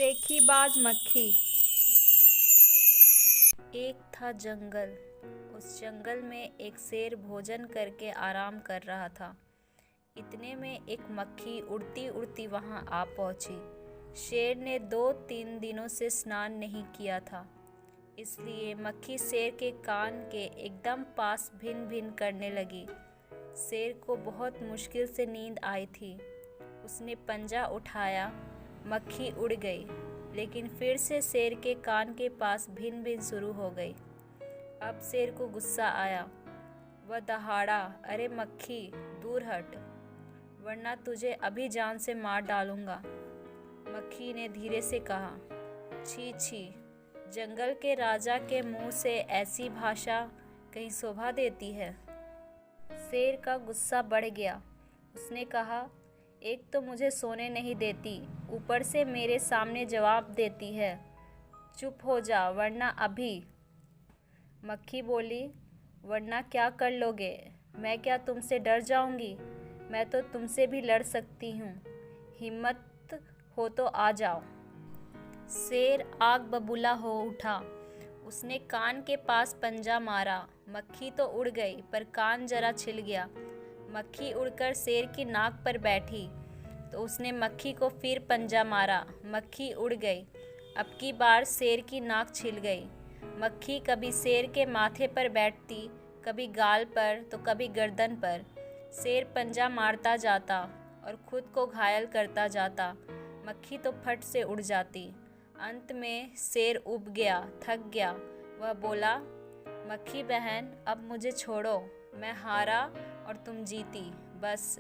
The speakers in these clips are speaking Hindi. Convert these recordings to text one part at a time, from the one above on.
सेखीबाज मक्खी। एक था जंगल। उस जंगल में एक शेर भोजन करके आराम कर रहा था। इतने में एक मक्खी उड़ती उड़ती वहां आ पहुंची। शेर ने 2-3 दिनों से स्नान नहीं किया था, इसलिए मक्खी शेर के कान के एकदम पास भिन भिन करने लगी। शेर को बहुत मुश्किल से नींद आई थी। उसने पंजा उठाया, मक्खी उड़ गई, लेकिन फिर से शेर के कान के पास भिन भिन शुरू हो गई। अब शेर को गुस्सा आया। वह दहाड़ा, अरे मक्खी, दूर हट, वरना तुझे अभी जान से मार डालूंगा। मक्खी ने धीरे से कहा, छी छी, जंगल के राजा के मुंह से ऐसी भाषा कहीं शोभा देती है। शेर का गुस्सा बढ़ गया। उसने कहा, एक तो मुझे सोने नहीं देती, ऊपर से मेरे सामने जवाब देती है। चुप हो जा, वरना अभी। मक्खी बोली, वरना क्या कर लोगे? मैं क्या तुमसे डर जाऊंगी? मैं तो तुमसे भी लड़ सकती हूँ। हिम्मत हो तो आ जाओ। शेर आग बबूला हो उठा। उसने कान के पास पंजा मारा। मक्खी तो उड़ गई, पर कान जरा छिल गया। मक्खी उड़कर शेर की नाक पर बैठी तो उसने मक्खी को फिर पंजा मारा। मक्खी उड़ गई। अब की बार शेर की नाक छिल गई। मक्खी कभी शेर के माथे पर बैठती, कभी गाल पर तो कभी गर्दन पर। शेर पंजा मारता जाता और खुद को घायल करता जाता। मक्खी तो फट से उड़ जाती। अंत में शेर उब गया, थक गया। वह बोला, मक्खी बहन, अब मुझे छोड़ो, मैं हारा और तुम जीती, बस।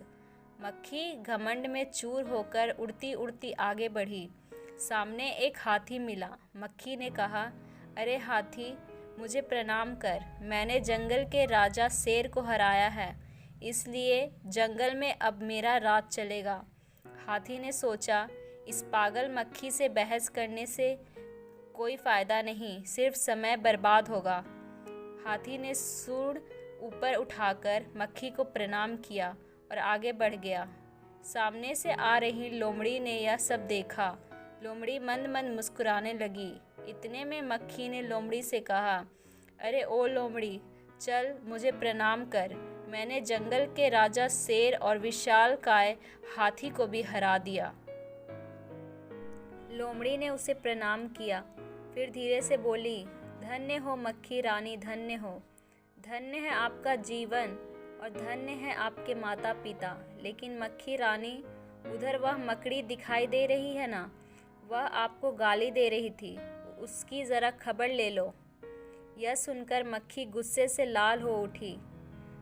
मक्खी घमंड में चूर होकर उड़ती उड़ती आगे बढ़ी। सामने एक हाथी मिला। मक्खी ने कहा, अरे हाथी, मुझे प्रणाम कर। मैंने जंगल के राजा शेर को हराया है, इसलिए जंगल में अब मेरा राज चलेगा। हाथी ने सोचा, इस पागल मक्खी से बहस करने से कोई फ़ायदा नहीं, सिर्फ समय बर्बाद होगा। हाथी ने सूंड ऊपर उठाकर मक्खी को प्रणाम किया और आगे बढ़ गया। सामने से आ रही लोमड़ी ने यह सब देखा। लोमड़ी मंद मंद मुस्कुराने लगी। इतने में मक्खी ने लोमड़ी से कहा, अरे ओ लोमड़ी, चल मुझे प्रणाम कर। मैंने जंगल के राजा शेर और विशालकाय हाथी को भी हरा दिया। लोमड़ी ने उसे प्रणाम किया, फिर धीरे से बोली, धन्य हो मक्खी रानी, धन्य हो। धन्य है आपका जीवन और धन्य है आपके माता पिता। लेकिन मक्खी रानी, उधर वह मकड़ी दिखाई दे रही है ना, वह आपको गाली दे रही थी, उसकी ज़रा खबर ले लो। यह सुनकर मक्खी गुस्से से लाल हो उठी।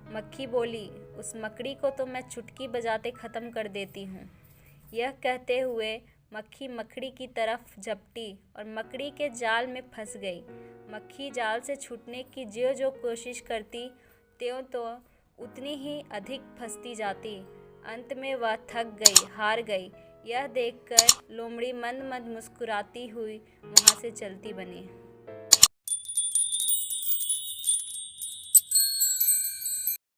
मक्खी बोली, उस मकड़ी को तो मैं चुटकी बजाते ख़त्म कर देती हूँ। यह कहते हुए मक्खी मकड़ी की तरफ झपटी और मकड़ी के जाल में फंस गई। मक्खी जाल से छूटने की ज्यों जो कोशिश करती, त्यों तो उतनी ही अधिक फंसती जाती। अंत में वह थक गई, हार गई। यह देखकर लोमड़ी मंद मंद मुस्कुराती हुई वहाँ से चलती बनी।